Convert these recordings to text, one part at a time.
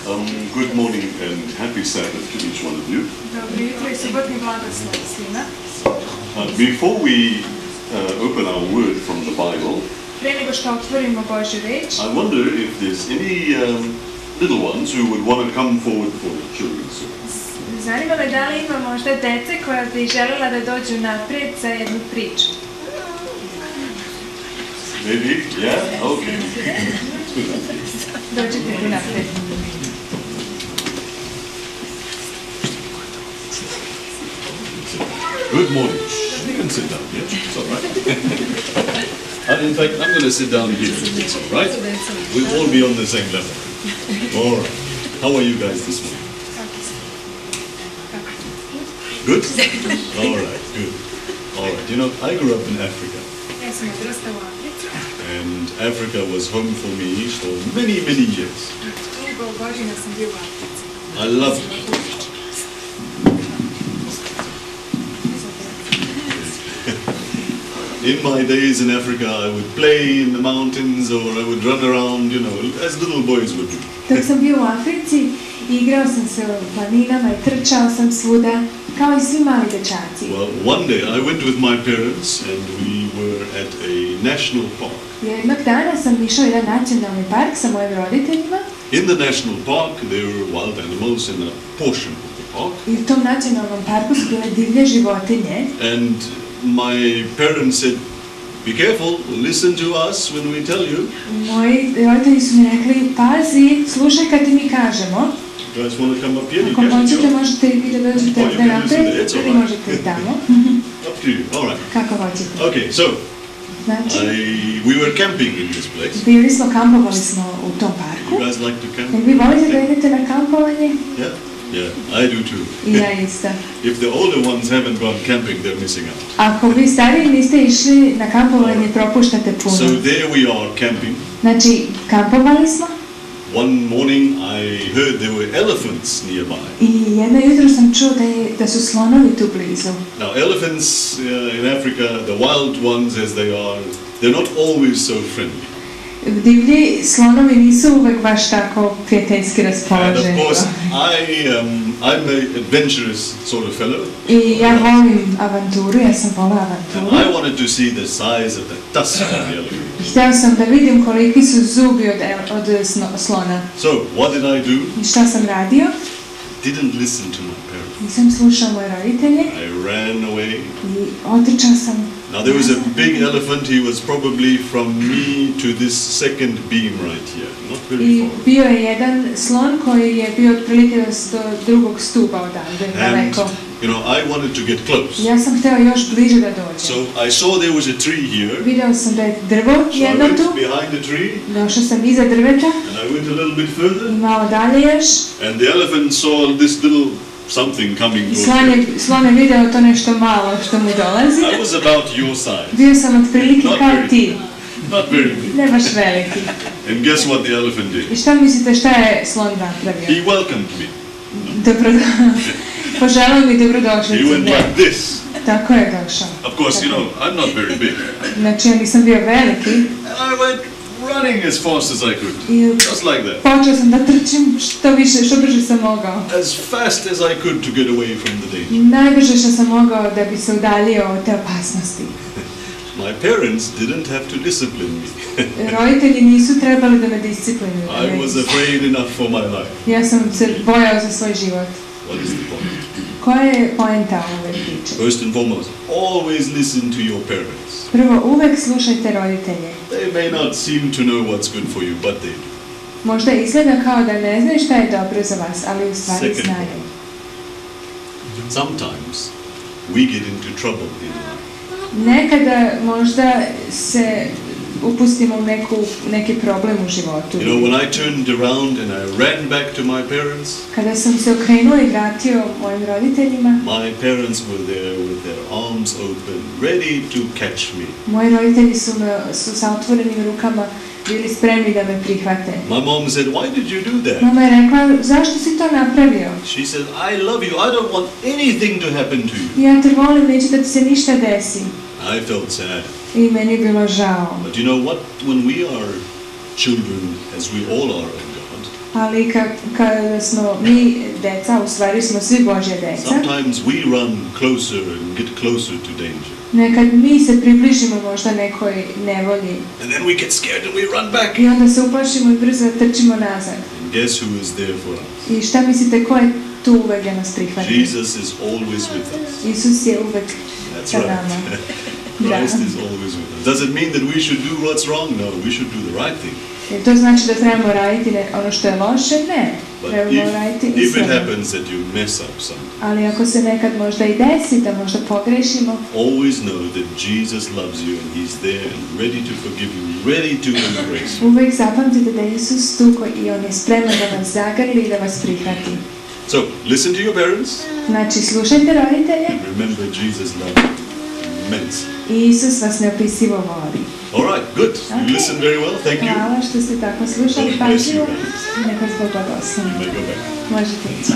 Good morning and happy Sabbath to each one of you. Before we open our word from the Bible, I wonder if there's any little ones who would want to come forward for the children's service. Zanima me da li ima možda dece koja bi želela da dođu naprijed za jednu priču. Maybe? Yeah? Okay. Dođite tu naprijed. Good morning. You can sit down here. It's all right. In fact, I'm going to sit down here. It's all right. We'll all be on the same level. All right. How are you guys this morning? Good? All right, good. All right. You know, I grew up in Africa. And Africa was home for me for many, many years. I loved it. In my days in Africa, I would play in the mountains or I would run around, you know, as little boys would do. Dok sam bio u Africi, igrao sam se u planinama i trčao sam svuda, kao i svi mali dečaci. Well, one day I went with my parents and we were at a national park. Jednog dana sam išao u jedan nacionalni park sa mojim roditeljima. In the national park there were wild animals in a portion of the park. I u tom nacionalnom parku su bile divlje životinje. And my parents said, be careful, listen to us when we tell you. Moji roditelji su mi rekli, pazi, slušaj kad ti mi kažemo. You guys want to come up here? Ako hoćete, možete i da dođete ovdje naprijed, ili možete i tamo. Up to you, all right. Kako hoćete. Okay, so, znači, we were camping in this place. Bili smo, kampovali smo u tom parku. You guys like to camp? Jel vi volite da idete na kampovanje? Yeah. Yeah, I do too. I ja isto. If the older ones haven't gone camping, they're missing out. Ako vi stariji niste išli na kampovanje, propuštate puno. So there we are camping. Znači, kampovali smo. One morning I heard there were elephants nearby. I jedno jutro sam čuo da su slonovi tu blizu. Now elephants in Africa, the wild ones as they are, they're not always so friendly. Divlji slonovi nisu uvek baš tako prijateljski raspoloženi. And of course, I'm an adventurous sort of fellow. I ja volim avanturu, ja sam volao avanturu. And I wanted to see the size of the tusk of the elephant. Htio sam da vidim koliki su zubi od slona. So, what did I do? I šta sam radio? Didn't listen to my parents. Nisam slušao moje roditelje. I ran away. I otrčao sam. Now there was a big elephant, he was probably from me to this second beam right here, not very far. I bio je jedan slon koji je bio otprilike do drugog stupa odavde, daleko. And, you know, I wanted to get close. Ja sam hteo još bliže da dođem. So I saw there was a tree here. Video sam da je drvo jedno tu. So I went behind the tree. Došao sam iza drveta. And I went a little bit further. I malo dalje još. And the elephant saw this little something coming towards me. Slon je video to nešto malo što mu dolazi. I was about your size. Bio sam otprilike kao ti. Not very big. Ne baš veliki. And guess what the elephant did? I šta mislite šta je slon napravio? He welcomed me. Poželao mi dobrodošlicu. He went like this. Tako je došao. Of course, you know, I'm not very big. Znači, ja nisam bio veliki. And I went running as fast as I could. Just like that. Počeo sam da trčim što brže sam mogao. As fast as I could to get away from the danger. Najbrže što sam mogao da bi se udaljio od te opasnosti. My parents didn't have to discipline me. Roditelji nisu trebali da me disciplinuju. I was afraid enough for my life. Ja sam se bojao za svoj život. What is the point? Koja je poenta ove priče? First and foremost, always listen to your parents. Prvo, uvek slušajte roditelje. They may not seem to know what's good for you, but they do. Možda izgleda kao da ne znaju šta je dobro za vas, ali u stvari znaju. Sometimes we get into trouble in life. Nekada možda se upustimo u neki problem u životu. You know, when I turned around and I ran back to my parents, kada sam se okrenuo i vratio mojim roditeljima, my parents were there with their arms open, ready to catch me. Moji roditelji su sa otvorenim rukama bili spremni da me prihvate. My mom said, "Why did you do that?" Mama je rekla, zašto si to napravio? She said, "I love you. I don't want anything to happen to you." Ja te volim, neću da ti se ništa desi. I felt sad. I meni je bilo žao. But you know what? When we are children, as we all are of God, Ali kada smo mi deca, u stvari smo svi Božja deca. Sometimes we run closer and get closer to danger. Nekad mi se približimo možda nekoj nevolji. And then we get scared and we run back. I onda se uplašimo i brzo trčimo nazad. And guess who is there for us? I šta mislite, ko je tu uvek da nas prihvati? Jesus is always with us. Isus je uvek That's sa nama. right. Christ is always with us. Does it mean that we should do what's wrong? No, we should do the right thing. To znači da trebamo raditi ono što je loše? Ne. But Trebamo raditi if it ispravno. happens that you mess up something, Ali ako se nekad možda i desi da možda pogrešimo, always know that Jesus loves you and He's there and ready to forgive you, ready to embrace you. uvek zapamtite da je Isus tu i On je spreman da vas zagrli i da vas prihvati. So, listen to your parents. Znači, slušajte roditelje Remember, Jesus loved you immensely. i Isus vas neopisivo voli. All right, good. You Okay. listened very well. Thank you. Hvala što ste tako slušali God bless you, pažljivo. guys. Neka vas Bog blagoslova. You may go back. Možete ići.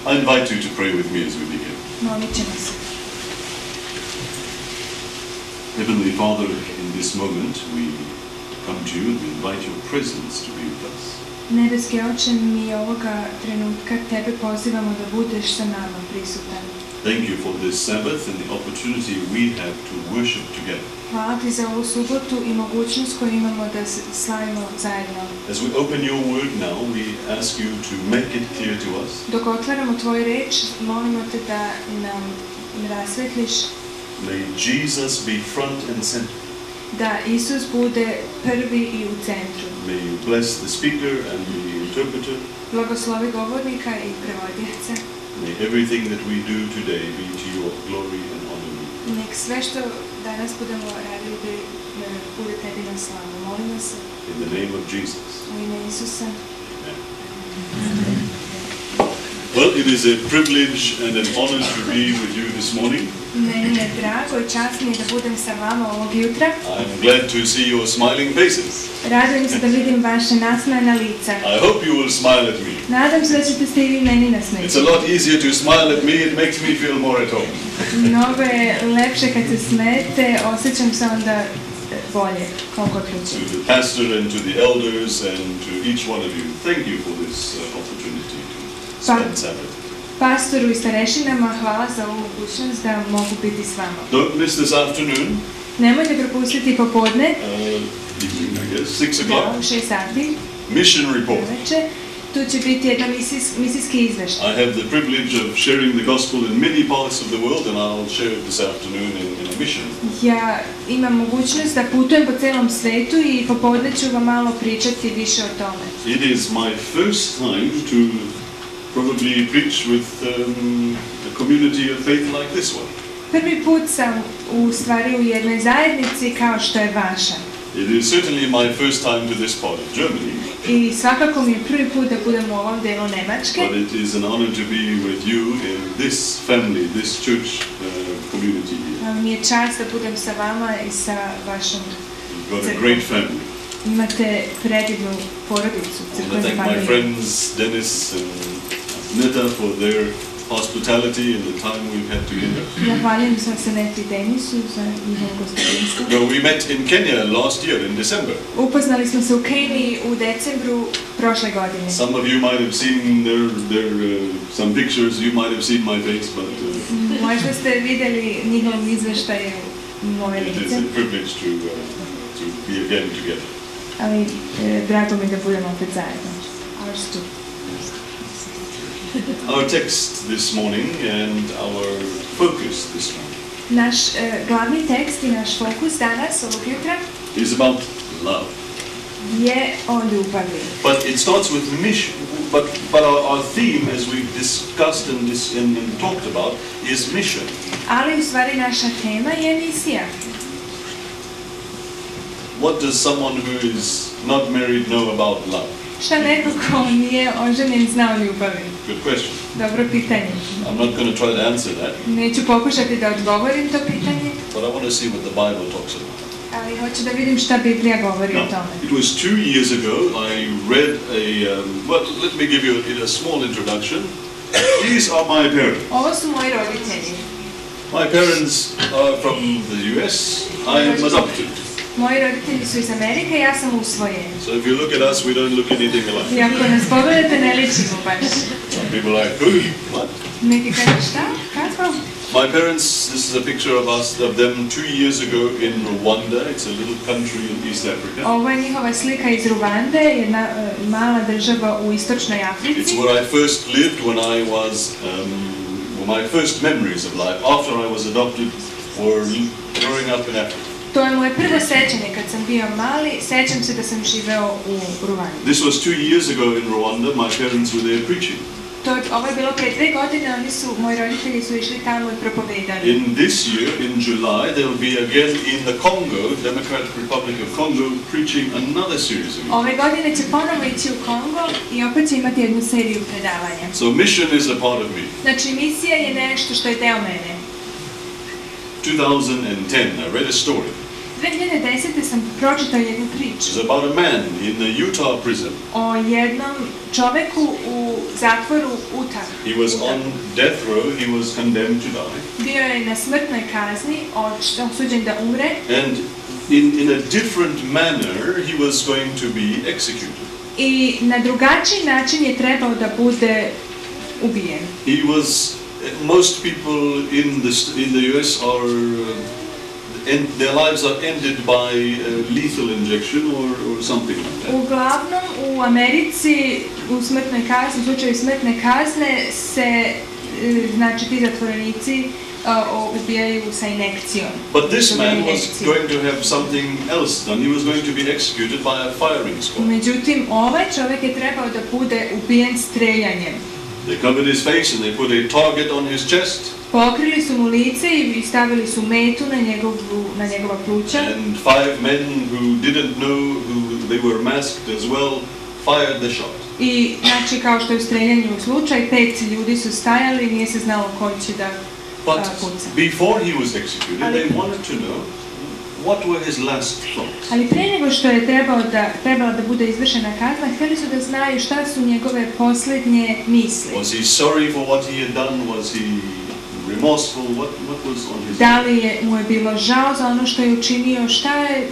I invite you to pray with me as we begin. Molit ćemo se. Heavenly Father, in this moment we come to you and we invite your presence to be with us. Nebeski Oče, mi ovoga trenutka Tebe pozivamo da budeš sa nama prisutan. Thank you for this Sabbath and the opportunity we have to worship together. Hvala Ti za ovu subotu i mogućnost koju imamo da se slavimo zajedno. As we open your word now, we ask you to make it clear to us. Dok otvaramo Tvoju reč, molimo Te da nam rasvetliš, May Jesus be front and center. da Isus bude prvi i u centru. May you bless the speaker and the interpreter. Blagoslovi govornika i prevodioca. May everything that we do today be to your glory and honor. Nek sve što danas budemo radili da bude Tebi na slavu. Molimo se In the name of Jesus. u ime Isusa. Amen. Well, it is a privilege and an honor to be with you this morning. Meni je drago i čast mi je da budem sa vama ovog jutra. I'm glad to see your smiling faces. Radujem se da vidim vaše nasmejana lica. I hope you will smile at me. Nadam se da ćete se i vi meni It's nasmejati. a lot easier to smile at me, it makes me feel more at home. Mnogo je lepše kad se smete, osjećam se onda bolje, kao kod To kuće. the pastor and to the elders and to each one of you, thank you for this opportunity to spend Sabbath. Pastoru i starešinama, hvala za ovu mogućnost da mogu biti s vama. Don't miss this afternoon, Nemojte propustiti popodne, evening I guess, 6 da, o'clock, u 6 sati, mission report. uveče. Tu će biti jedan misijski izveštaj. I have the privilege of sharing the gospel in many parts of the world and I'll share it this afternoon in a mission. Ja imam mogućnost da putujem po celom svetu i popodne ću vam malo pričati više o tome. It is my first time to probably preach with a community of faith like this one. Prvi put sam u stvari u jednoj zajednici kao što je vaša. It is certainly my first time to this part of Germany, I svakako mi je prvi put da budem u ovom delu Nemačke. but it is an honor to be with you in this family, this church community here. Ali mi je čast da budem sa vama i sa vašom You've got a crkvom. great family. Imate predivnu porodicu, I want to crkvenu thank my familiju. friends Dennis and Neta for their hospitality and the time we've had together. Zahvaljujem se Neti i Denisu za njihovo gostoprinstvo. We met in Kenya last year in December. Upoznali smo se u Keniji u decembru prošle godine. Some of you might have seen some pictures, you might have seen my face, but Možda ste vidjeli njihovom izveštaju moje it is lice, a privilege to be again together. ali drago mi da budemo opet zajedno. Ours too. Our text this morning and our focus this morning Naš glavni tekst i naš fokus danas, ovog jutra, is about love. je o ljubavi. But it starts with mission. but our theme, as we've discussed and talked about, is mission. Ali u stvari naša tema je misija. What does someone who is not married know about love? Šta neko ko nije oženjen zna o ljubavi? Good question. Dobro pitanje. I'm not going to try to answer that, Neću pokušati da odgovorim to pitanje, but I want to see what the Bible talks about. ali hoću da vidim šta Biblija govori o Now, tome. it was 2 years ago I read well, let me give you a small introduction. These are my parents. Ovo su moji roditelji. My parents are from the US. I am adopted. Moji roditelji su iz Amerike, ja sam usvojen. So if you look at us, we don't look anything alike. I ako nas pogledate, ne ličimo baš. Some people are like, who? What? Neki kažu šta? Kako? My parents, this is a picture of them 2 years ago in Rwanda. It's a little country in East Africa. Ovo je njihova slika iz Rwande, jedna mala država u istočnoj Africi. It's where I first lived when I was, my first memories of life after I was adopted or growing up in Africa. To je moje prvo sećanje kad sam bio mali, sećam se da sam živeo u Rwandi. This was 2 years ago in Rwanda. My parents were there preaching. Ovo je bilo pre 2 godine, moji roditelji su išli tamo i propovedali. In this year, in July, they'll be again in the Congo, Democratic Republic of Congo, preaching another series of meetings. Ove godine će ponovo ići u Kongo i opet će imati jednu seriju predavanja. So mission is a part of me. Znači, misija je nešto što je deo mene. 2010, I read a story. 2010. sam pročitao jednu priču. It's about a man in the Utah prison. O jednom čoveku u zatvoru Utah. He was on death row. He was condemned to die. Bio je na smrtnoj kazni, osuđen da umre. And in a different manner, he was going to be executed. I na drugačiji način je trebao da bude ubijen. He was. Most people in the US are. And their lives are ended by lethal injection or something like that. Uglavnom u Americi u smrtnoj kazni, u slučaju smrtne kazne se znači ti zatvorenici ubijaju sa injekcijom. But this man was going to have something else done. He was going to be executed by a firing squad. Međutim, ovaj čovjek je trebao da bude ubijen streljanjem. They covered his face and they put a target on his chest. Pokrili su mu lice i stavili su metu na njegova pluća. And 5 men who didn't know they were masked as well fired the shot. I znači kao što je u streljanju slučaj, 5 ljudi su stajali i nije se znalo ko će da puca. But before he was executed, they wanted to know what were his last thoughts. Ali pre nego što je trebala da bude izvršena kazna, htjeli su da znaju šta su njegove posljednje misli. Was he sorry for what he had done? Was he remorseful? What was on his? Da li mu je bilo žao za ono što je učinio?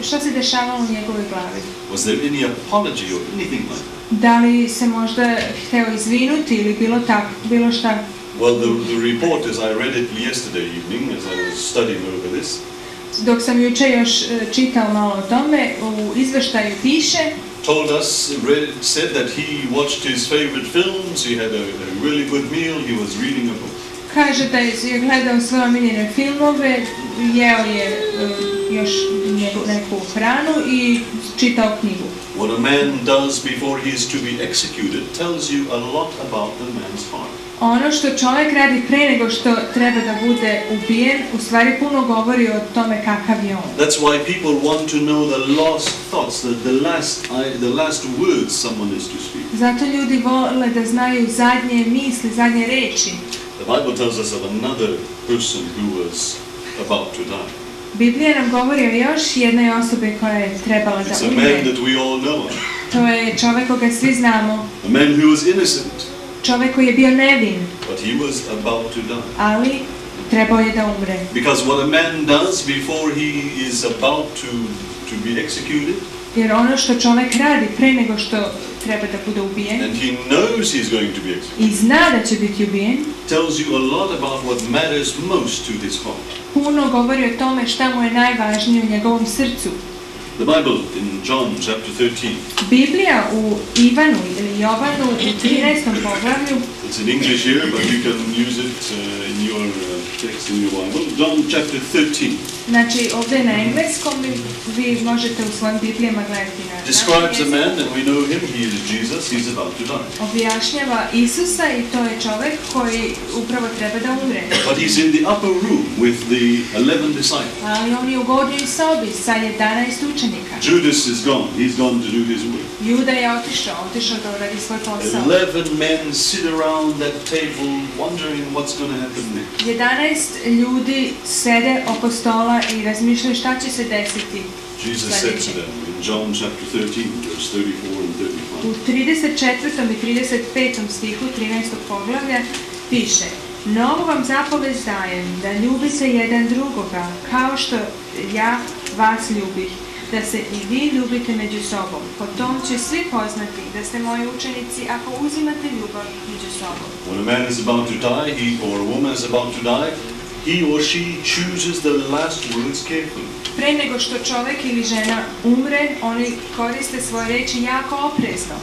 Šta se dešavalo u njegovoj glavi? Was there any apology or anything like that? Da li se možda hteo izvinuti ili bilo šta? Well, the report, as I read it yesterday evening, as I was studying over this, dok sam juče još čitao malo o tome, u izveštaju piše, said that he watched his favorite films, he had a really good meal, he was reading a book. Kaže da je gledao svoje omiljene filmove, jeo je još neku hranu i čitao knjigu. What a man does before he is to be executed tells you a lot about the man's heart. Ono što čovjek radi pre nego što treba da bude ubijen, u stvari puno govori o tome kakav je on. That's why people want to know the last thoughts, the last words someone is to speak. Zato ljudi vole da znaju zadnje misli, zadnje reči. The Bible tells us of another person who was about to die. Biblija nam govori o još jednoj osobi koja je trebala da umre. It's a man that we all know. To je čovjek koga svi znamo. A man who was innocent. Čovjek koji je bio nevin. But he was about to die. Ali trebao je da umre. Because what a man does before he is about to be executed. Jer ono što čovjek radi pre nego što treba da bude ubijen. And he knows he's going to be executed. I zna da će biti ubijen. Tells you a lot about what matters most to his heart. Puno govori o tome šta mu je najvažnije u njegovom srcu. The Bible in John chapter 13. Biblija u Ivanu ili Jovanu u 13. poglavlju It's in English here, but you can use it in your text in your Bible. John chapter 13. Znači, ovdje je na engleskom, vi možete u svojim Biblijama gledati na Describes a man, and we know him, he is Jesus, he's about to die. Objašnjava Isusa i to je čovjek koji upravo treba da umre. But he's in the upper room with the 11 disciples. Ali on je u gornjoj sobi sa 11 učenika. Judas is gone, he's gone to do his work. Juda je otišao da uradi svoj posao. 11 men sit around that table wondering what's going to happen next. 11 ljudi sede oko stola i razmišljaju šta će se desiti. Jesus said to them in John chapter 13, verse 34 and 35. U 34. i 35. stihu 13. poglavlja piše: Novu vam zapovest dajem, da ljubite jedan drugoga, kao što ja vas ljubih, da se i vi ljubite među sobom. Po tom će svi poznati da ste moji učenici ako uzimate ljubav među sobom. When a man is about to die, he or a woman is about to die, he or she chooses the last words carefully. Pre nego što čovjek ili žena umre, oni koriste svoje reči jako oprezno.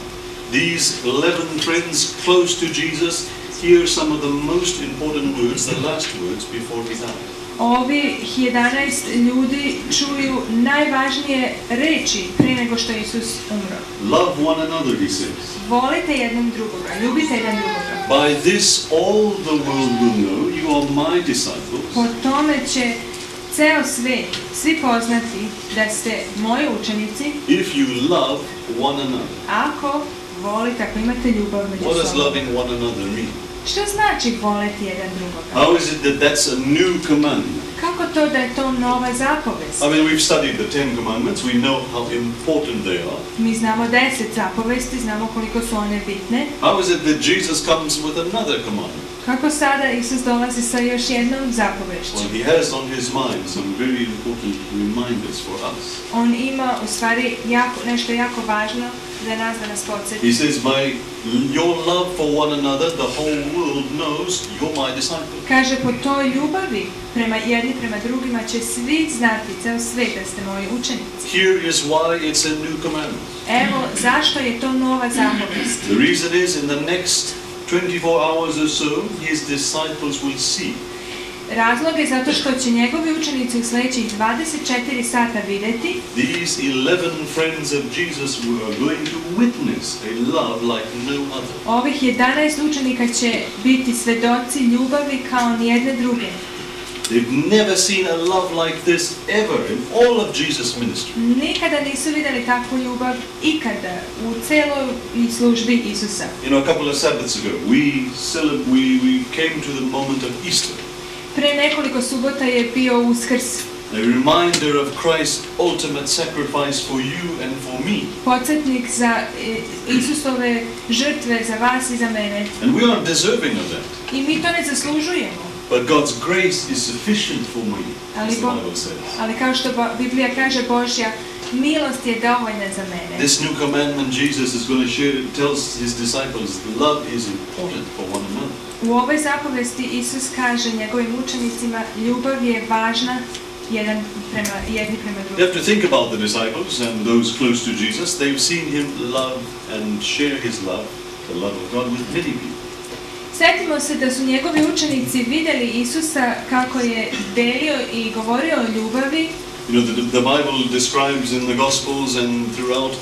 These 11 friends close to Jesus hear some of the most important words, the last words before he died. Ovi 11 ljudi čuju najvažnije reči prije nego što Isus umro. Love one another, he says. Volite jednom drugoga, ljubite jedan drugoga. By this all the world will know you are my disciples. Po tome će ceo svijet, svi poznati da ste moji učenici. If you love one another. Ako volite, ako imate ljubav među sobom. What does loving one another mean? Što znači voliti jedan drugoga? How is it that that's a new commandment? Kako to da je to nova zapovest? I mean, we've studied the 10 commandments. We know how important they are. Mi znamo 10 zapovesti, znamo koliko su one bitne. How is it that Jesus comes with another commandment? Kako sada Isus dolazi sa još jednom zapovešću? Well, he has on his mind some very important reminders for us. On ima u stvari nešto jako važno za nas da nas podsjeti. He says, by your love for one another, the whole world knows you're my disciple. Kaže, po toj ljubavi jedni prema drugima će svi znati, ceo svijet, da ste moji učenici. Here is why it's a new commandment. Evo zašto je to nova zapovest. The reason is in the next 24 hours or so, his disciples will see. Razlog je zato što će njegovi učenici u sljedećih 24 sata vidjeti. These 11 friends of Jesus are going to witness a love like no other. Ovih 11 učenika će biti svedoci ljubavi kao nijedne druge. They've never seen a love like this ever in all of Jesus' ministry. Nikada nisu vidjeli takvu ljubav ikada u celoj službi Isusa. You know, a couple of Sabbaths ago, we came to the moment of Easter. Pre nekoliko subota je bio Uskrs. A reminder of Christ's ultimate sacrifice for you and for me. Podsjetnik za Isusove žrtve za vas i za mene. And we aren't deserving of that. I mi to ne zaslužujemo. But God's grace is sufficient for me, as the Bible says. Ali kao što Biblija kaže, Božja milost je dovoljna za mene. This new commandment Jesus is going to share tells his disciples love is important for one another. U ovoj zapovesti Isus kaže njegovim učenicima ljubav je važna jedni prema drugim. You have to think about the disciples and those close to Jesus. They've seen him love and share his love, the love of God, with many people. Sjetimo se da su njegovi učenici vidjeli Isusa kako je delio i govorio o ljubavi. You know, the Bible describes in the Gospels and throughout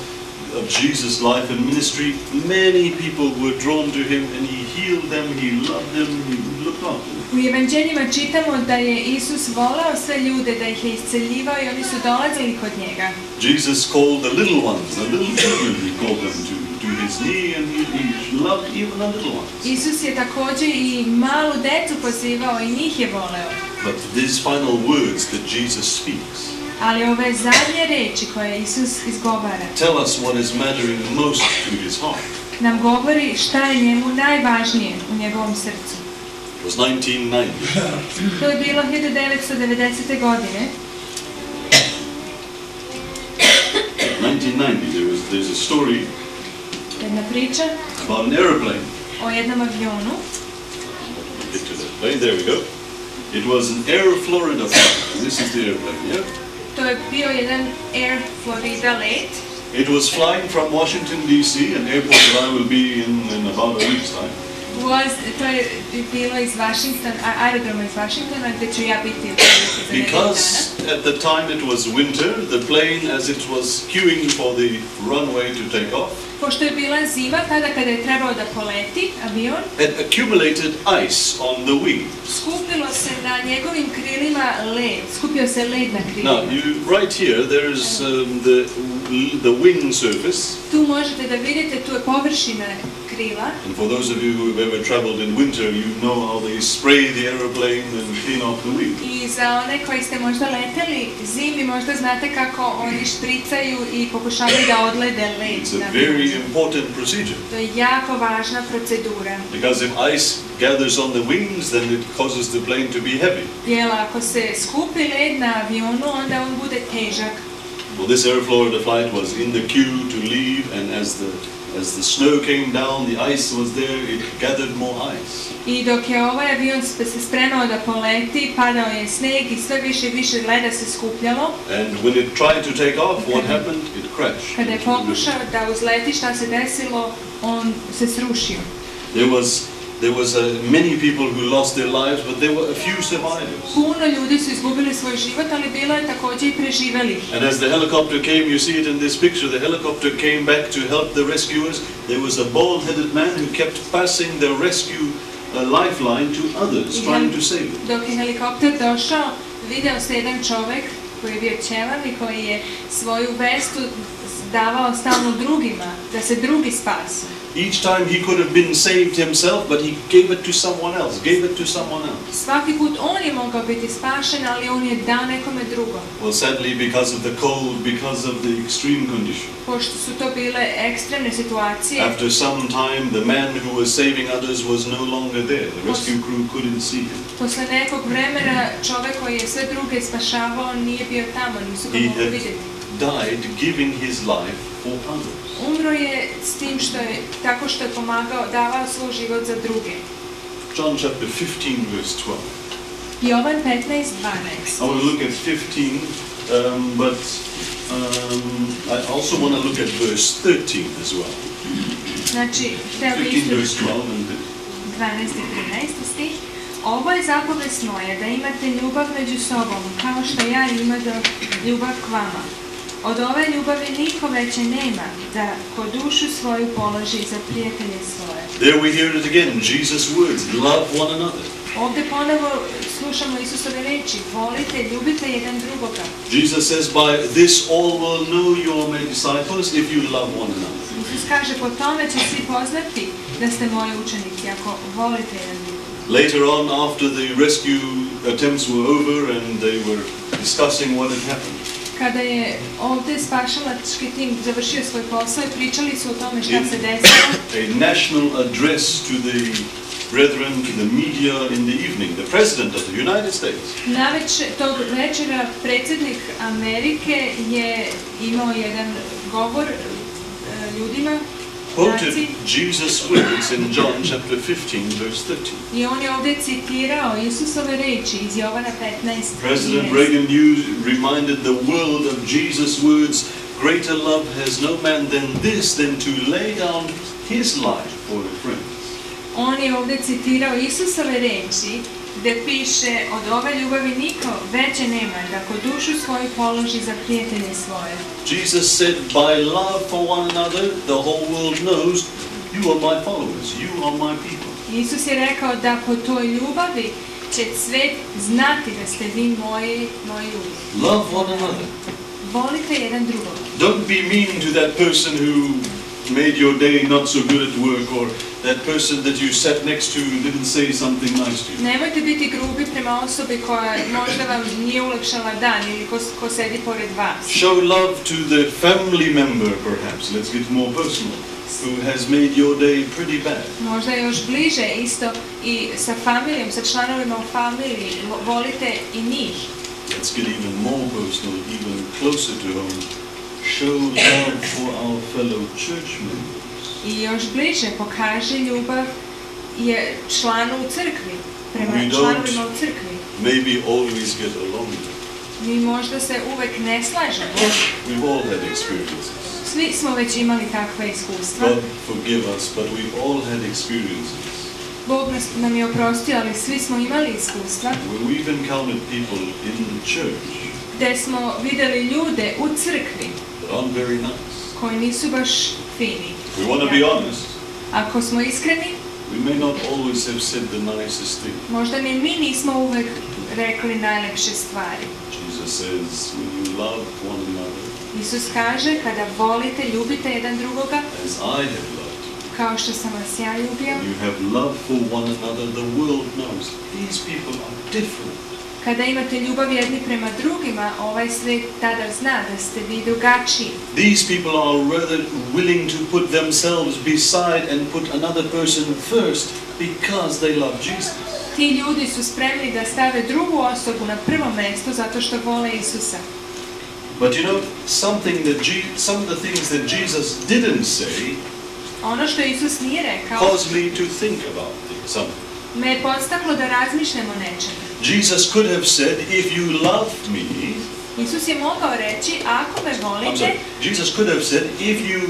of Jesus' life and ministry, many people were drawn to him and he healed them, he loved them, he looked after them. U evanđeljima čitamo da je Isus voleo sve ljude, da ih je isceljivao i oni su dolazili kod njega. Jesus called the little ones, the little children, he called them to his knee and he loved even the little ones. Isus je također i malu decu pozivao i njih je voleo. But these final words that Jesus speaks, ali ove zadnje reči koje Isus izgovara tell us what is mattering most to his heart. Nam govori šta je njemu najvažnije u njegovom srcu. It was 1990. To je bilo 1990. godine. 1990, there's a story Jedna priča about an aeroplane. o jednom avionu. Get to that plane. There we go. It was an Air Florida flight. This is the airplane, yeah? To je bio jedan Air Florida let. It was flying from Washington, D.C., an airport that I will be in about a week's time. To je bilo iz aerodroma iz Washingtona, gdje ću ja biti za nedelju dana. Because at the time it was winter, the plane, as it was queuing for the runway to take off, Pošto je bila zima, tada kada je trebao da poleti avion, had accumulated ice on the wing. skupilo se na njegovim krilima led, skupio se led na krilima. Now, right here, there is the wing surface. Tu možete da vidite, tu je površina krila. And for those of you who have ever traveled in winter, you know how they spray the aeroplane and clean off the wing. I za one koji ste možda leteli zimi, možda znate kako oni špricaju i pokušavaju da odlede led. It's a very important procedure. To je jako važna procedura. Because if ice gathers on the wings, then it causes the plane to be heavy. Jer ako se skupi led na avionu, onda on bude težak. Well, this Air Florida flight was in the queue to leave, and as the snow came down, the ice was there, it gathered more ice. I dok je ovaj avion se spremao da poleti, padao je sneg i sve više i više leda se skupljalo. And when it tried to take off, what happened? It crashed. Kada je pokušao da uzleti, šta se desilo? On se srušio. There was many people who lost their lives, but there were a few survivors. Puno ljudi su izgubili svoj život, ali bilo je također i preživelih. And as the helicopter came, you see it in this picture, the helicopter came back to help the rescuers. There was a bald-headed man who kept passing the rescue lifeline to others, trying to save them. Dok je helikopter došao, video se jedan čovjek koji je bio ćelav i koji je svoju vestu davao stalno drugima, da se drugi spasu. Each time he could have been saved himself, but he gave it to someone else, Svaki put on je mogao biti spašen, ali on je dao nekome drugom. Well, sadly, because of the cold, because of the extreme condition. Pošto su to bile ekstremne situacije. After some time, the man who was saving others was no longer there. The rescue crew couldn't see him. Posle nekog vremena, čovjek koji je sve druge spašavao nije bio tamo, nisu ga mogli vidjeti. Died giving his life for others. Umro je s tim tako što je pomagao, davao svoj život za druge. John chapter 15 verse 12. Jovan 15:12. I want to look at 15, but I also want to look at verse 13 as well. Znači, 15 verse 12 and 12 i 13 stih. Ovo je zapovest moja, da imate ljubav među sobom, kao što ja imam ljubav k vama. Od ove ljubavi niko veće nema, da ko dušu svoju položi za prijatelje svoje. There we hear it again, Jesus' words, love one another. Ovdje ponovo slušamo Isusove reči, volite, ljubite jedan drugoga. Jesus says, by this all will know you are my disciples if you love one another. Isus kaže, po tome će svi poznati da ste moji učenici, ako volite jedan drugoga. Later on, after the rescue attempts were over and they were discussing what had happened, kada je ovdje spašalački tim završio svoj posao i pričali su o tome šta se desilo. A national address to the brethren, to the media in the evening, the President of the United States. Tog večera predsjednik Amerike je imao jedan govor ljudima. Quoted Jesus' words in John chapter 15 verse 13. I on je ovdje citirao Isusove reči iz Jovana 15. President Reagan reminded the world of Jesus' words, greater love has no man than this, than to lay down his life for a friend. On je ovdje citirao Isusove reči gdje piše, od ove ljubavi niko veće nema, da ko dušu svoju položi za prijatelje svoje. Jesus said, by love for one another, the whole world knows you are my followers, you are my people. Isus je rekao da po toj ljubavi će svet znati da ste vi moji ljudi. Love one another. Volite jedan drugog. Don't be mean to that person who made your day not so good at work, or that person that you sat next to didn't say something nice to you. Nemojte biti grubi prema osobi koja možda vam nije ulepšala dan ili ko sedi pored vas. Show love to the family member, perhaps. Let's get more personal. Who has made your day pretty bad. Možda još bliže isto i sa familijom, sa članovima u familiji, volite i njih. Let's get even more personal, even closer to home. Show love for our fellow church members. I još bliže pokaži ljubav je članu u crkvi, prema članovima u crkvi. Maybe always get along. Mi možda se uvek ne slažemo. We've all had experiences. Svi smo već imali takve iskustva. God forgive us, but we've all had experiences. Bog nam je oprostio, ali svi smo imali iskustva where we've encountered people in the church gdje smo vidjeli ljude u crkvi that aren't very nice. koji nisu baš fini. We want to be honest. Ako smo iskreni, We may not always have said the nicest thing. možda ni mi nismo uvek rekli najlepše stvari. Jesus says, when you love one another Isus kaže, kada volite, ljubite jedan drugoga, as I have loved you, kao što sam vas ja ljubio. you have love for one another, the world knows these people are different. Kada imate ljubav jedni prema drugima, ovaj svijet tada zna da ste vi drugačiji. These people are rather willing to put themselves beside and put another person first because they love Jesus. Ti ljudi su spremni da stave drugu osobu na prvo mjesto zato što vole Isusa. But you know, some of the things that Jesus didn't say Ono što Isus nije rekao caused me to think about something. me je podstaklo da razmišljam o nečemu. Jesus could have said, if you love me, Isus je mogao reći, ako me volite, Jesus could have said, if you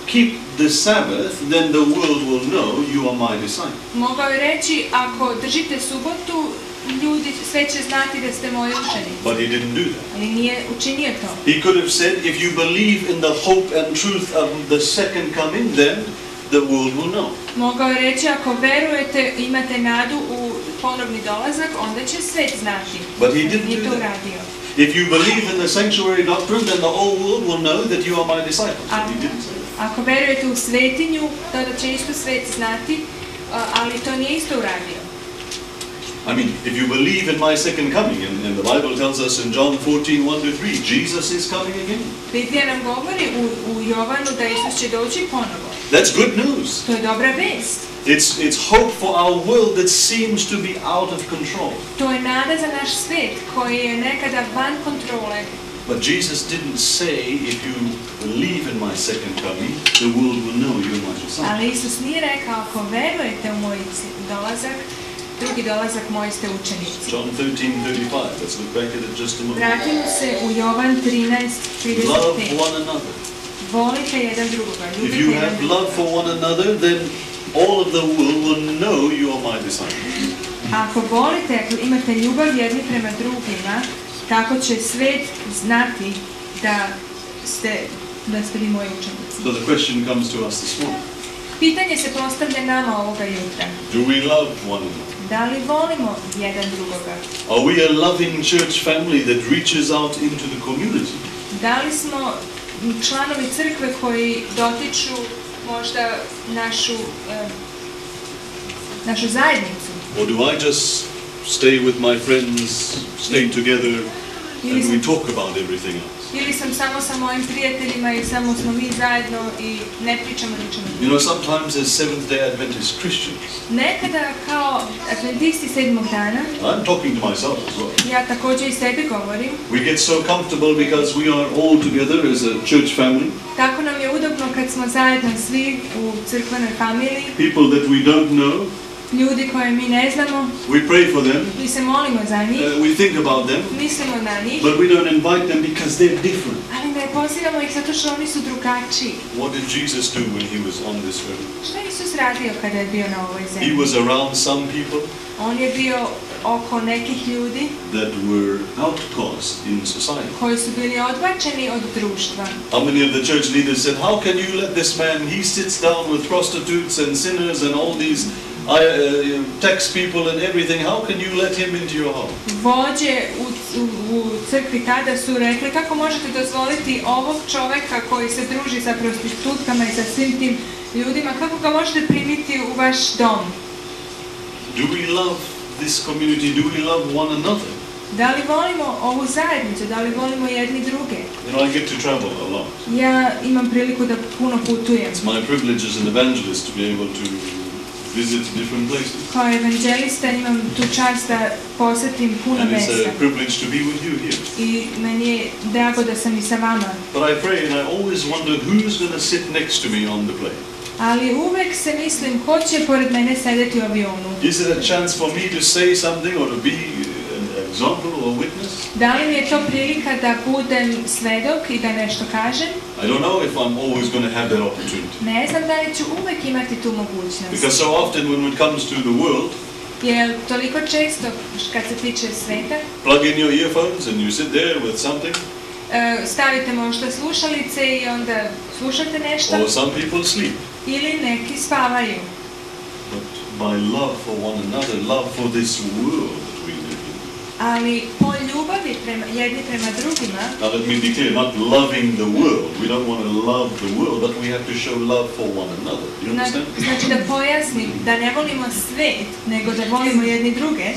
keep the Sabbath, then the world will know you are my disciple. mogao je reći, ako držite subotu, ljudi sve će znati da ste moji učenici. But he didn't do that. Ali nije učinio to. He could have said, if you believe in the hope and truth of the second coming, then the world will know. Mogao je reći, ako verujete, imate nadu u ponovni dolazak, onda će svet znati. But he didn't Nije do to that. uradio. If you believe in the sanctuary doctrine, then the whole world will know that you are my disciples. But he didn't say that. Ako verujete u svetinju, tada će isto svet znati, ali to nije isto uradio. I mean, if you believe in my second coming, and the Bible tells us in John 14:1-3, Jesus is coming again. Biblija nam govori u Jovanu da Isus će doći ponovo. That's good news. To je dobra vest. It's hope for our world that seems to be out of control. To je nada za naš svet koji je nekada van kontrole. But Jesus didn't say, if you believe in my second coming, the world will know you're my disciple. Ali Isus nije rekao, ako verujete u moj dolazak, drugi dolazak moji ste učenici. John 13:35. Let's look back at it just a moment. Vratimo se u Jovan 13:35. Love one another. Volite jedan drugoga, If ljubite you jedan have drugoga. love for one another, then all of the world will know you are my disciples. Ako volite, ako imate ljubav jedni prema drugima, tako će svet znati da ste vi moji učenici. So the question comes to us this morning. Pitanje se postavlja nama ovoga jutra. Do we love one another? Da li volimo jedan drugoga? Are we a loving church family that reaches out into the community? Da li smo članovi crkve koji dotiču možda našu zajednicu? Or do I just stay with my friends, stay together, and we talk about everything else? Ili sam samo sa mojim prijateljima i samo smo mi zajedno i ne pričamo ničemu. You know, sometimes as Seventh-day Adventist Christians, Nekada kao adventisti sedmog dana, I'm talking to myself as well, ja također i sebi govorim, we get so comfortable because we are all together as a church family, tako nam je udobno kad smo zajedno svi u crkvenoj familiji, people that we don't know, ljudi koje mi ne znamo, we pray for them, mi se molimo za njih, we think about them, mislimo na njih, but we don't invite them because they're different. ali ne pozivamo ih zato što oni su drugačiji. What did Jesus do when he was on this earth? Šta je Isus radio kada je bio na ovoj He zemlji? was around some people On je bio oko nekih ljudi that were outcast in society. koji su bili odbačeni od društva. How many of the church leaders said, how can you let this man, he sits down with prostitutes and sinners and all these tax people and everything, how can you let him into your home? Vođe u crkvi tada su rekli, kako možete dozvoliti ovog čoveka koji se druži sa prostitutkama i sa svim tim ljudima, kako ga možete primiti u vaš dom? Do we love this community? Do we love one another? Da li volimo ovu zajednicu? Da li volimo jedni druge? You know, I get to travel a lot. Ja imam priliku da puno putujem. It's my privilege as an evangelist to be able to visit different places. Kao evanđelista imam tu čast da posjetim puno And it's mjesta. a privilege to be with you here. I meni je drago da sam i sa vama. But I pray and I always wonder who's going to sit next to me on the plane. Ali uvek se mislim ko će pored mene sedeti u avionu. Is it a chance for me to say something or to be an example or a witness? Da li mi je to prilika da budem svedok i da nešto kažem? I don't know if I'm always going to have that opportunity. Ne znam da li ću uvek imati tu mogućnost. Because so often when it comes to the world, Jer toliko često kad se tiče sveta, plug in your earphones and you sit there with something, stavite možda slušalice i onda slušate nešto, or some people sleep. ili neki spavaju. But by love for one another, love for this world that we live in. Ali po ljubavi jedni prema drugima, Now let me be clear, not loving the world. We don't want to love the world, but we have to show love for one another. You understand? znači da pojasnim da ne volimo svet, nego da volimo jedni druge.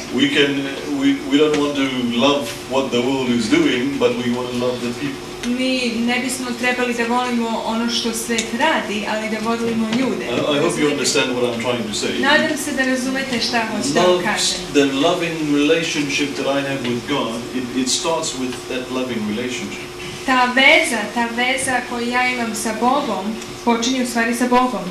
We don't want to love what the world is doing, but we want to love the people. Mi ne bismo trebali da volimo ono što svet radi, ali da volimo ljude. I hope you understand what I'm trying to say. Nadam se da razumete šta hoću da vam kažem. The loving relationship that I have with God, it starts with that loving relationship. Ta veza koju ja imam sa Bogom, počinje u stvari sa Bogom.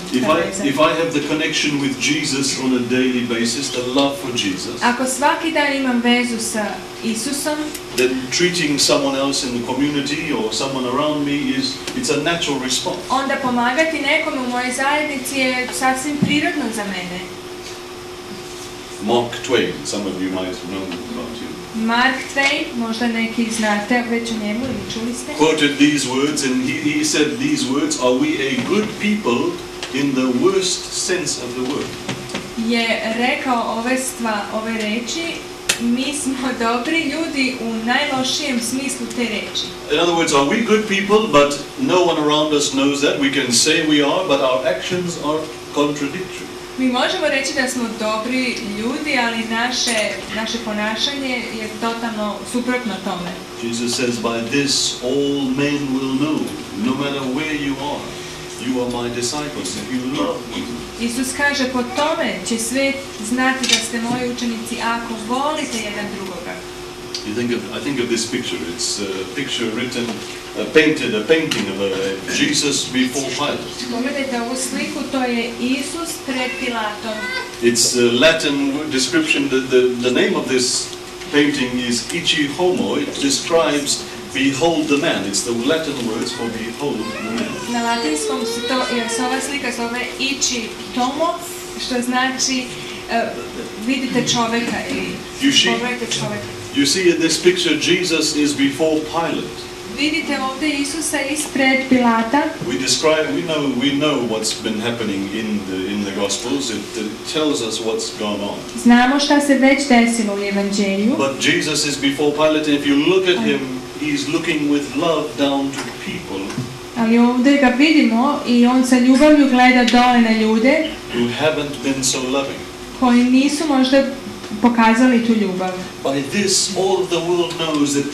If I have the connection with Jesus on a daily basis, the love for Jesus, ako svaki dan imam vezu sa Isusom, then treating someone else in the community or someone around me it's a natural response. onda pomagati nekome u mojoj zajednici je sasvim prirodno za mene. Mark Twain, some of you might know about him. Mark Twain, možda neki znate već o njemu ili čuli ste, Quoted these words, and he said these words, "Are we a good people in the worst sense of the word?" je rekao ove reči, mi smo dobri ljudi u najlošijem smislu te reči. In other words, are we good people, but no one around us knows that? We can say we are, but our actions are contradictory. Mi možemo reći da smo dobri ljudi, ali naše ponašanje je totalno suprotno tome. Jesus says, "By this all men will know, no matter where you are my disciples if you love me." Isus kaže, po tome će svet znati da ste moji učenici ako volite jedan drugoga. I think of this picture. It's a picture written, painted, a painting of Jesus before Pilate. Pogledajte ovu sliku, to je Isus pred Pilatom. It's a Latin description. The name of this painting is ichi homo. It describes behold the man. It's the Latin words for behold the man. Na latinskom se ova slika zove ichi tomo, što znači vidite čoveka ili pogledajte čoveka. You see in this picture Jesus is before Pilate. Vidite ovdje Isusa ispred Pilata. We know what's been happening in the Gospels. It tells us what's gone on. Znamo šta se već desilo u Evanđelju. But Jesus is before Pilate, and if you look at him, he's looking with love down to people. Ali ovdje ga vidimo i on sa ljubavlju gleda dole na ljude who haven't been so loving. Koji nisu možda pokazali tu ljubav. By this, all of the world knows that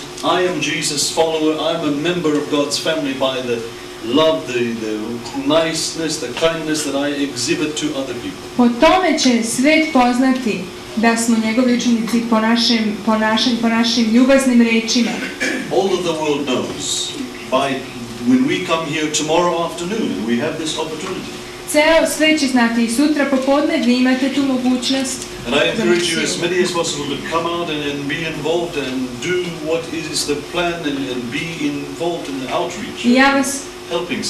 I am Jesus' follower. I'm a member of God's family by the love, the niceness, the kindness that I exhibit to other people. Po tome će svet poznati da smo njegovi učenici po našim ljubaznim rečima. All of the world knows when we come here tomorrow afternoon and we have this opportunity. Ceo svet će znati i sutra popodne vi imate tu mogućnost. And I encourage you as many as possible to come out and be involved and do what is the plan and be involved in the outreach.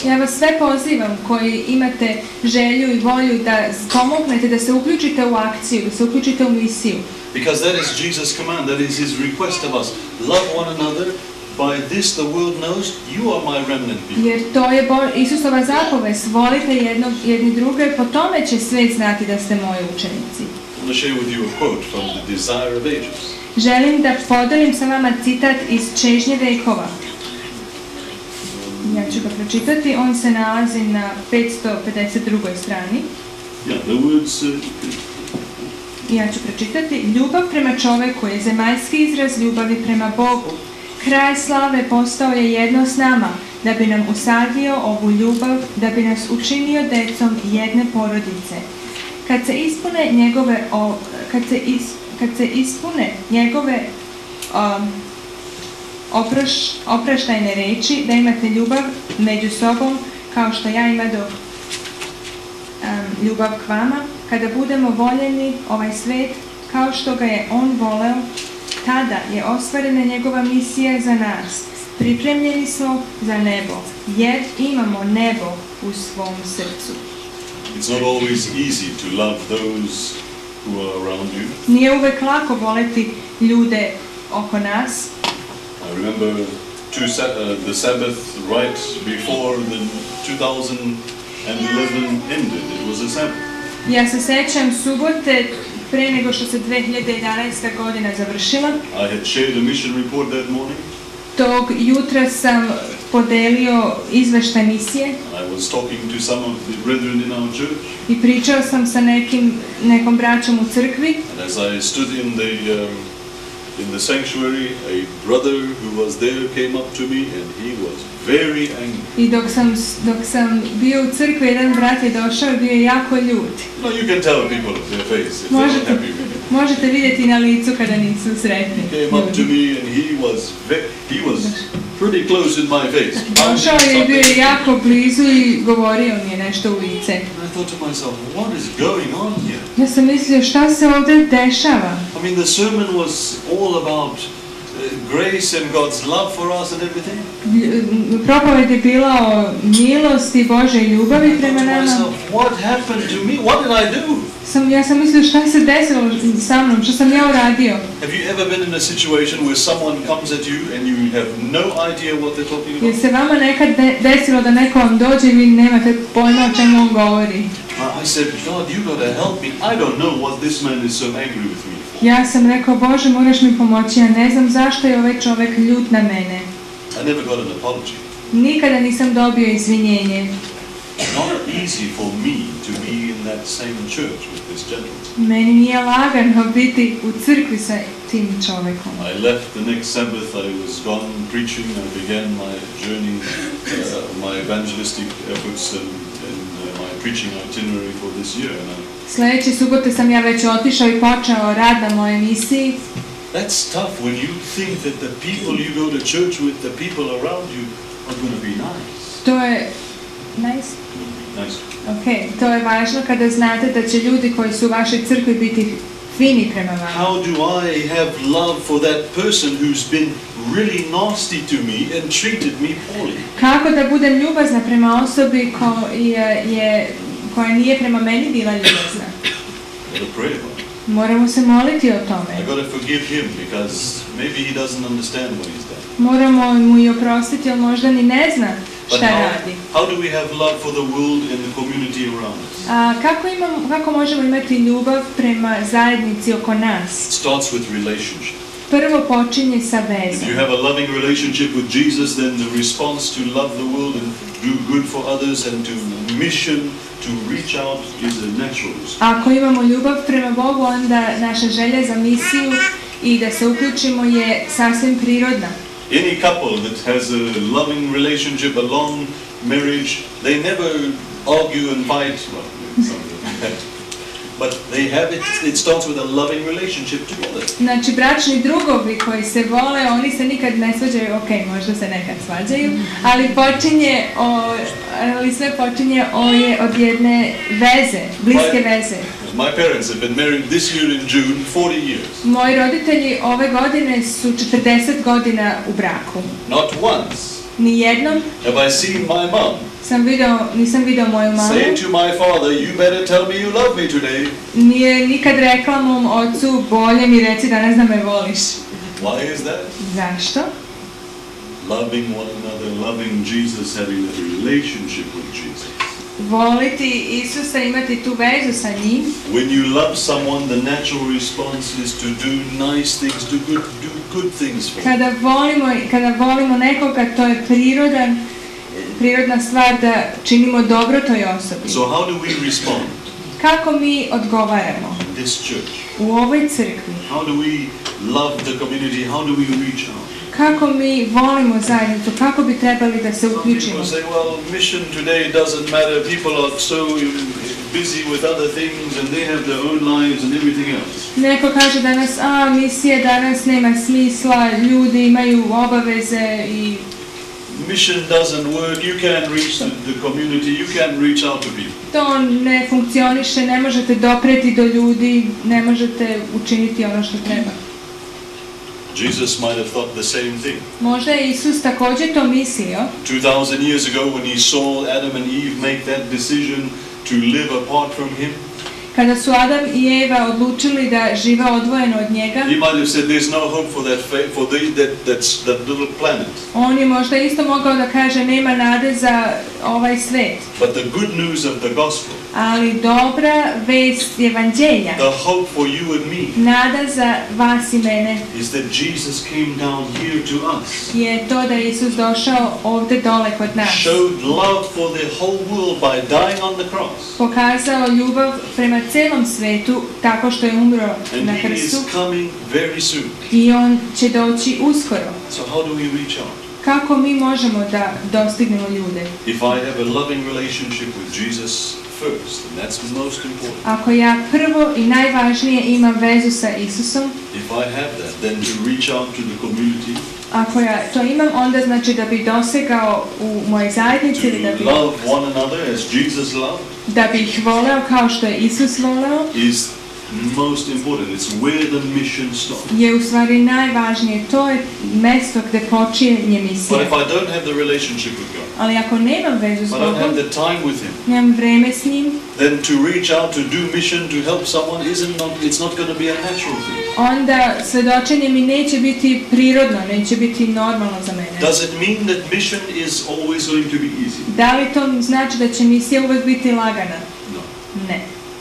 Ja vas sve pozivam koji imate želju i volju da pomognete, da se uključite u akciju, da se uključite u misiju. Because that is Jesus' command, that is his request of us. Love one another. By this the world knows you are my remnant people. Jer to je Isusova zapovest, volite jedni druge, po tome će svet znati da ste moji učenici. I want to share with you a quote from The Desire of Ages. Želim da podelim sa vama citat iz Čežnje vekova. Ja ću ga pročitati, on se nalazi na 552. strani. Yeah, the words... Ja ću pročitati. Ljubav prema čoveku je zemaljski izraz ljubavi prema Bogu. Kraj slave postao je jedno s nama, da bi nam usadio ovu ljubav, da bi nas učinio decom jedne porodice. Kad se ispune njegove opraštajne reči, da imate ljubav među sobom, kao što ja imadoh ljubav k vama, kada budemo voljeni ovaj svet, kao što ga je on voleo, tada je ostvarena njegova misija za nas, pripremljeni smo za nebo, jer imamo nebo u svom srcu. It's not always easy to love those who are around you. Nije uvek lako voleti ljude oko nas. I remember the Sabbath right before the 2011 ended. It was a Sabbath. Ja se sećam subote pre nego što se 2011. godina završila. I had shared a mission report that morning. Tog jutra sam podelio izveštaj misije. I was talking to some of the brethren in our church. I pričao sam sa nekom braćom u crkvi. And as I stood in the sanctuary, a brother who was there came up to me and he was very angry. I dok sam bio u crkvi, jedan brat je došao i bio je jako ljut. No, you can tell people of their face if they're not happy with you. Možete vidjeti na licu kada nisu sretni. He came up to me and he was pretty close in my face. Došao je i bio je jako blizu i govorio mi je nešto u lice. I thought to myself, what is going on here? Ja sam mislio, šta se ovdje dešava? I mean, the sermon was all about grace and God's love for us and everything. Propoved je bila o milosti Bože i ljubavi prema nama. What happened to me? What did I do? Ja sam mislio, šta se desilo sa mnom, što sam ja uradio? Have you ever been in a situation where someone comes at you and you have no idea what they're talking about? Je se vama nekad desilo da neko vam dođe i vi nemate pojma o čemu on govori? I said, God, you got to help me. I don't know what this man is so angry with me for. Ja sam rekao, Bože, moraš mi pomoći, ja ne znam zašto je ovaj čovjek ljut na mene. I never got an apology. Nikada nisam dobio izvinjenje. Not easy for me to be in that same church with this gentleman. Meni nije lagano biti u crkvi sa tim čovjekom. I left the next Sabbath, I was gone preaching, I began my journey, my evangelistic efforts and my preaching itinerary for this year. Sljedeće subote sam ja već otišao i počeo rad na mojoj misiji. That's tough when you think that the people you go to church with, the people around you are going to be nice. To je nice. To je važno kada znate da će ljudi koji su u vašoj crkvi biti fini prema vama. How do I have love for that person who's been really nasty to me and treated me poorly? Kako da budem ljubazna prema osobi koja nije prema meni bila ljubazna? Moramo se moliti o tome. I gotta forgive him because maybe he doesn't understand what he's done. Moramo mu i oprostiti, jer možda ni ne zna šta radi. How do we have love for the world and the community around us? Kako možemo imati ljubav prema zajednici oko nas? It starts with relationship. Prvo počinje sa vezom. If you have a loving relationship with Jesus, then the response to love the world and do good for others and to mission to reach out is a natural response. Ako imamo ljubav prema Bogu, onda naša želja za misiju i da se uključimo je sasvim prirodna. Any couple that has a loving relationship, a long marriage, they never argue and fight. But they have it starts with a loving relationship together. Znači, bračni drugovi koji se vole, oni se nikad ne svađaju, možda se nekad svađaju, ali sve počinje od jedne veze, bliske veze. My parents have been married this year in June 40 years. Moji roditelji ove godine su 40 godina u braku. Not once. Ni jednom. Have I seen my mom? Nisam video moju mamu. Say to my father, you better tell me you love me today. Nije nikad rekla mom ocu, bolje mi reci danas da me voliš. Why is that? Zašto? Loving one another, loving Jesus, having a relationship with Jesus. Voliti Isusa, imati tu vezu sa njim. When you love someone, the natural response is to do nice things, do good things for them. Kada volimo nekoga, to je prirodna stvar da činimo dobro toj osobi. So how do we respond? Kako mi odgovaramo? In this church. U ovoj crkvi. How do we love the community? How do we reach out? Kako mi volimo zajednicu? Kako bi trebali da se uključimo? People say, well, mission today doesn't matter. People are so busy with other things and they have their own lives and everything else. Neko kaže danas, misije danas nema smisla, ljudi imaju obaveze i mission doesn't work, you can't reach the community, you can't reach out to people. To ne funkcioniše, ne možete dopreti do ljudi, ne možete učiniti ono što treba. Jesus might have thought the same thing. Možda je Isus također to mislio. 2000 years ago when he saw Adam and Eve make that decision to live apart from him, Kada su Adam i Eva odlučili da žive odvojeno od njega, he might have said there's no hope for that little planet. on je možda isto mogao da kaže nema nade za ovaj svet. But the good news of the gospel, Ali dobra vest evanđelja, the hope for you and me, nada za vas i mene, is that Jesus came down here to us, je to da je Isus došao ovdje dole kod nas. showed love for the whole world by dying on the cross, Pokazao ljubav prema celom svetu tako što je umro and na he is krstu coming very soon. i on će doći uskoro. So how do we reach out? Kako mi možemo da dostignemo ljude? If I have a loving relationship with Jesus first, and that's most important. Ako ja prvo i najvažnije imam vezu sa Isusom, If I have that, then to reach out to the community, ako ja to imam, onda znači da bi dosegao u moje zajednici ili to love one another as Jesus loved, da bi ih voleo kao što je Isus voleo, is most important. It's where the mission starts. je u stvari najvažnije. To je mesto gdje počinje But misija. if I don't have the relationship with God, Ali ako nemam vezu s if I don't have Bogom, the time with Him, nemam vreme s njim, then to reach out to do mission to help someone it's not going to be a natural thing. onda svedočenje mi neće biti prirodno, neće biti normalno za mene. Does it mean that mission is always going to be easy? Da li to znači da će misija uvek biti lagana? No. Ne.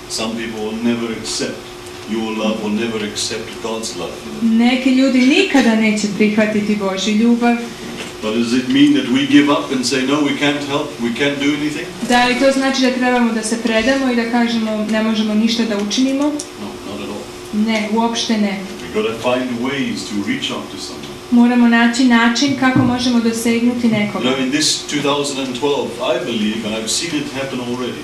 Some people will never accept your love, will never accept God's love. Neki ljudi nikada neće prihvatiti Božju ljubav. But does it mean that we give up and say, no, we can't help, we can't do anything? Da li to znači da trebamo da se predamo i da kažemo ne možemo ništa da učinimo? No, not at all. Ne, uopšte ne. We've got to find ways to reach out to someone. Moramo naći način kako možemo dosegnuti You nekoga. know, in this 2012, I believe, and I've seen it happen already,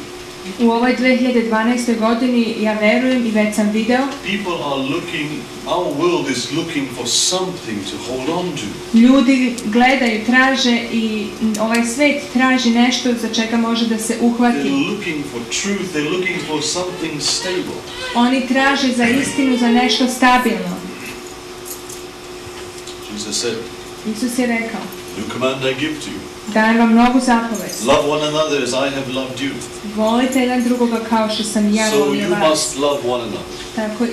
U ovoj 2012. godini ja verujem i već sam video, people are looking, our world is looking for something to hold on to. ljudi gledaju, traže i ovaj svet traži nešto za čega može da se uhvati. They're looking for truth, they're looking for something stable. Oni traže za istinu, za nešto stabilno. Jesus said, Isus je rekao, new command I give to you. dajem vam novu zapovest. Love one another as I have loved you. Volite jedan drugoga kao što sam ja So volio you vas. must love one another. Tako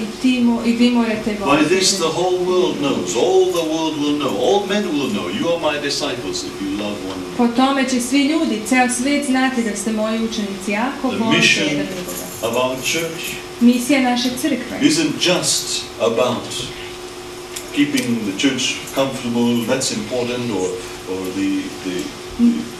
i vi morate By voliti. this the whole world knows, all the world will know, all men will know, you are my disciples if you love one another. Po tome će svi ljudi, ceo svijet znati da ste moji učenici, ako The volite mission jedan drugoga. of our church Misija naše crkve isn't just about keeping the church comfortable, that's important, or the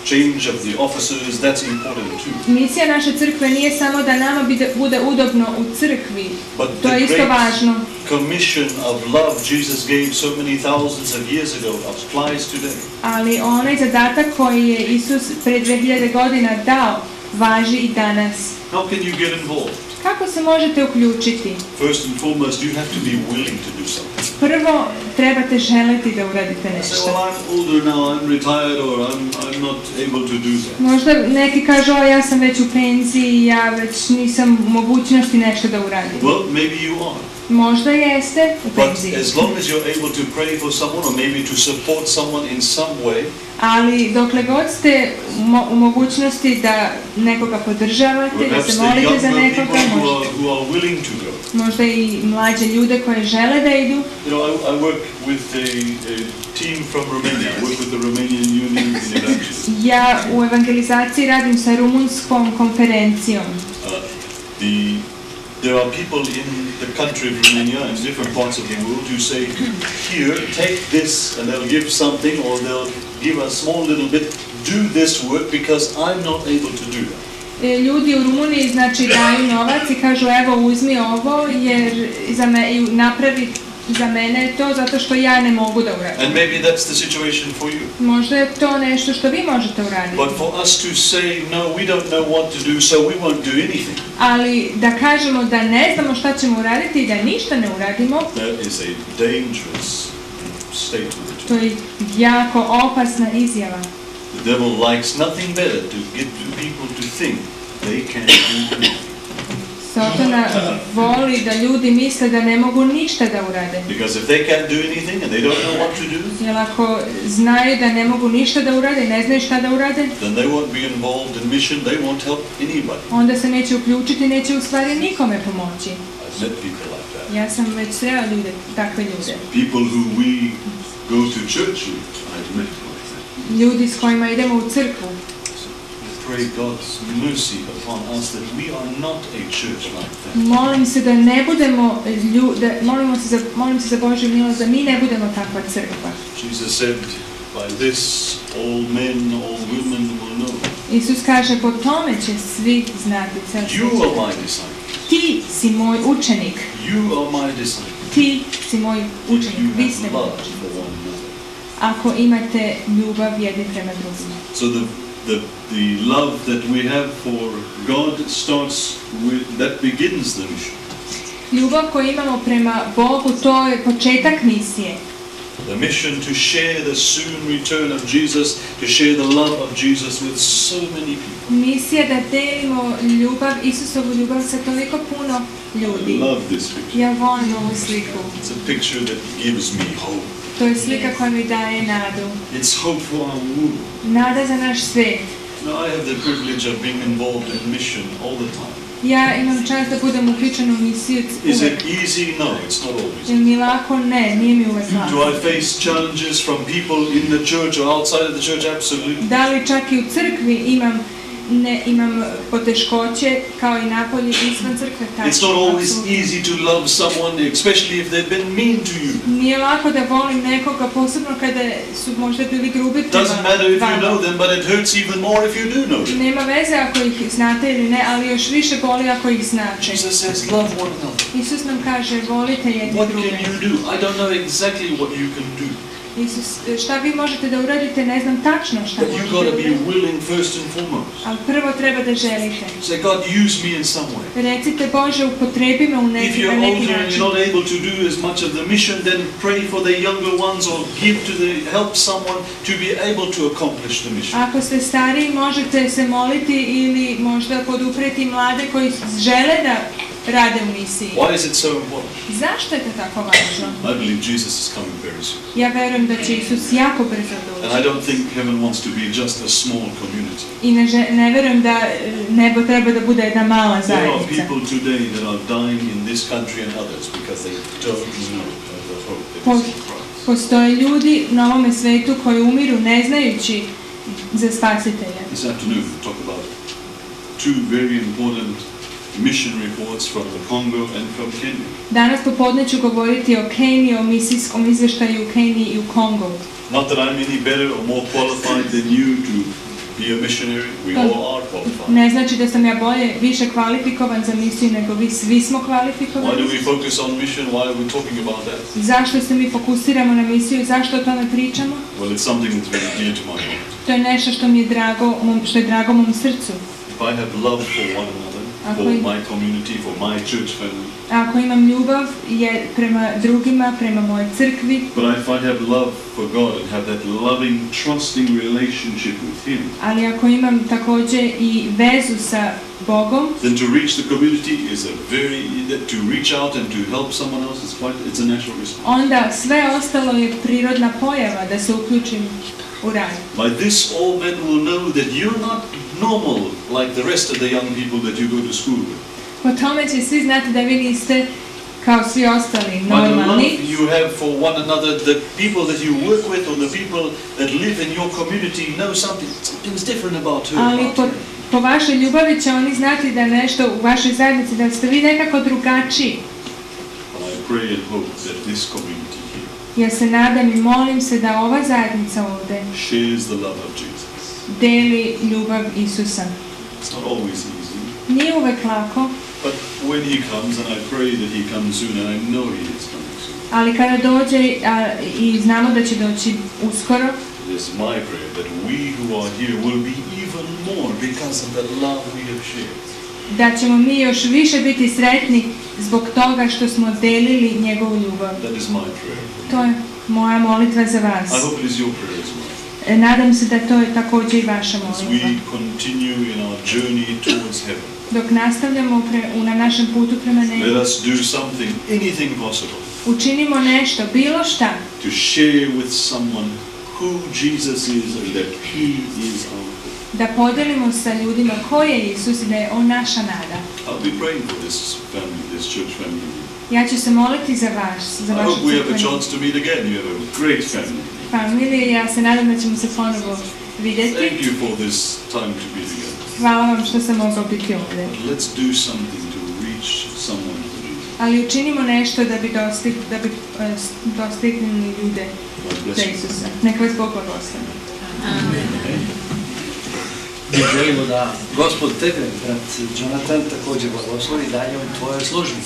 change of the officers, that's important too. Misija naše crkve nije samo da nama bude udobno u crkvi, But to je the isto great važno. commission of love Jesus gave so many thousands of years ago applies today. Ali onaj zadatak koji je Isus pre 2000 godina dao, važi i danas. How can you get involved? Kako se možete uključiti? First and foremost, you have to be willing to do something. Prvo, trebate želiti da uradite Say, well, nešto. I'm older now, I'm retired, or I'm not able to do that. Možda neki kažu, o, ja sam već u penziji, ja već nisam u mogućnosti nešto da uradim. Well, maybe you are. Možda jeste u But penziji. as long as you're able to pray for someone, or maybe to support someone in some way, Ali dokle god ste u mogućnosti da nekoga podržavate, da perhaps se the molite za younger nekoga, people who are willing to go. možda i mlađe ljude koje žele da idu. You know, I work with a team from Romania. I work with the Romanian Union in Evangelism. Ja u evangelizaciji radim sa rumunskom konferencijom. There are people in the country of Romania and different parts of the world who say, here, take this, and they'll give something, or they'll give a small little bit, do this work because I'm not able to do that. Ljudi u Rumuniji znači daju novac i kažu evo uzmi ovo jer napravi za mene to zato što ja ne mogu da uradim. And maybe that's the situation for you. Možda je to nešto što vi možete uraditi. But for us to say, no, we don't know what to do, so we won't do anything. Ali da kažemo da ne znamo šta ćemo uraditi i da ništa ne uradimo, That is a dangerous statement. to je jako opasna izjava. The devil likes nothing better to get people to think they can do anything. Sotona voli da ljudi misle da ne mogu ništa da urade. Because if they can't do anything and they don't know what to do, Jer ako znaju da ne mogu ništa da urade i ne znaju šta da urade, then they won't be involved in mission, they won't help anybody. onda se neće uključiti, neće u stvari nikome pomoći. I've met people like that. Ja sam već sreo ljude, takve ljude. People who we go to church with, I've met like that. Ljudi s kojima idemo u crkvu. Pray God's mercy upon us that we are not a church like that. Molim se da ne budemo molim se za Božju milost da mi ne budemo takva crkva. Jesus said, by this all men, all women will know. Isus kaže, po tome će svi znati. You are my disciple. Ti si moj učenik. You are my disciple. Ti si moj učenik. Vi ste moj učenik. Ako imate ljubav jedni prema drugima. So the love that we have for God starts with, that begins the mission. Ljubav koju imamo prema Bogu, to je početak misije. The mission to share the soon return of Jesus, to share the love of Jesus with so many people. Misija da delimo ljubav, Isusovu ljubav sa toliko puno ljudi. I love this picture. Ja volim ovu sliku. It's a picture that gives me hope. To je slika koja mi daje nadu. It's hope for our world. Nada za naš svijet. Now I have the privilege of being involved in mission all the time. Ja imam čast da budem uključen u misiju Is uvek. it easy? No, it's not always. Je mi lako? Ne, nije mi uvek lako. Do I face challenges from people in the church or outside of the church? Absolutely. Da li čak i u crkvi imam poteškoće kao i napolje izvan crkve? It's not always easy to love someone, especially if they've been mean to you. Nije lako da volim nekoga, posebno kada su možda bili grubi prema Doesn't matter if you vama. know them, but it hurts even more if you do know them. Nema veze ako ih znate ili ne, ali još više boli ako ih znate. Jesus says, love one another. Isus nam kaže, volite jedni What druge. can you do? I don't know exactly what you can do. Isus, šta vi možete da uradite, ne znam tačno šta But možete you've da got to be uradite. willing first and foremost. Ali prvo treba da želite. Say, God, use me in some way. Recite, Bože, upotrebi me u If neki you're older and način. you're not able to do as much of the mission, then pray for the younger ones or give to help someone to be able to accomplish the mission. Ako ste stariji, možete se moliti ili možda podupreti mlade koji žele da rade u misiji. Why is it so important? Zašto je to tako važno? I believe Jesus is coming very soon. Ja verujem da će Isus jako brzo And doći. I don't think heaven wants to be just a small community. I ne verujem da nebo treba da bude jedna mala There are zajednica. people today that are dying in this country and others because they don't know the hope that is in Christ. Postoje ljudi na ovome svetu koji umiru ne znajući za spasitelja. This afternoon we'll talk about two very important mission reports from the Congo and from Kenya. Danas popodne ću govoriti o Keniji, o misijskom izveštaju u Keniji i u Kongu. Not that I'm any better or more qualified than you to be a missionary. We all are qualified. Ne znači da sam ja više kvalifikovan za misiju nego vi, svi smo kvalifikovani. Why do we focus on mission? Why are we talking about that? Zašto se mi fokusiramo na misiju i zašto o tome pričamo? Well, it's something that's very dear to my heart. To je nešto što mi je drago mom srcu. If I have love for one another, for my community, for my church family, Ako imam ljubav prema drugima, prema mojoj crkvi, but if I have love for God and have that loving, trusting relationship with Him, ali ako imam također i vezu sa Bogom, then to reach the community is to reach out and to help someone else it's a natural response. onda sve ostalo je prirodna pojava da se uključim u rad. By this all men will know that you're not normal like the rest of the young people that you go to school with. Po tome će svi znati da vi niste kao svi ostali By the love normalni, you have for one another, the people that you work with or the people that live in your community know something's different about her. ali po vašoj ljubavi će oni znati da nešto u vašoj zajednici, da ste vi nekako drugačiji. And I pray and hope that this community here Ja se nadam i molim se da ova zajednica ovdje shares the love of Jesus. deli ljubav Isusa. It's not always easy, Nije uvek lako, but when He comes, and I pray that He comes soon, and I know He is coming soon, ali kada dođe i znamo da će doći uskoro, it is my prayer that we who are here will be even more because of the love we have shared. da ćemo mi još više biti sretni zbog toga što smo delili njegovu ljubav. That is my prayer. To je moja molitva za vas. I hope it is your prayer as well. Nadam se da to je također i vaša As molitva. we continue in our journey towards heaven. dok nastavljamo na našem putu prema nebu. Let us do something, anything possible, Učinimo nešto, bilo šta, to share with someone who Jesus is and that He is our hope. da podelimo sa ljudima ko je Isus i da je On naša nada. I'll be praying for this family, this church family. Ja ću se moliti za vas, za I vašu hope we have a crkvenu chance to meet again. You have a great family. familiju. Ja se nadam da ćemo se ponovo vidjeti. Thank you for this time to be together. Hvala vam što sam mogla biti ovdje. But let's do something to reach someone for Jesus. Ali učinimo nešto da bi dostigli ljude God bless za you. Isusa. Neka vas Bog blagoslovi. Mi želimo da Gospod tebe, brat Jonathan, također blagoslovi dalje u tvojoj službi.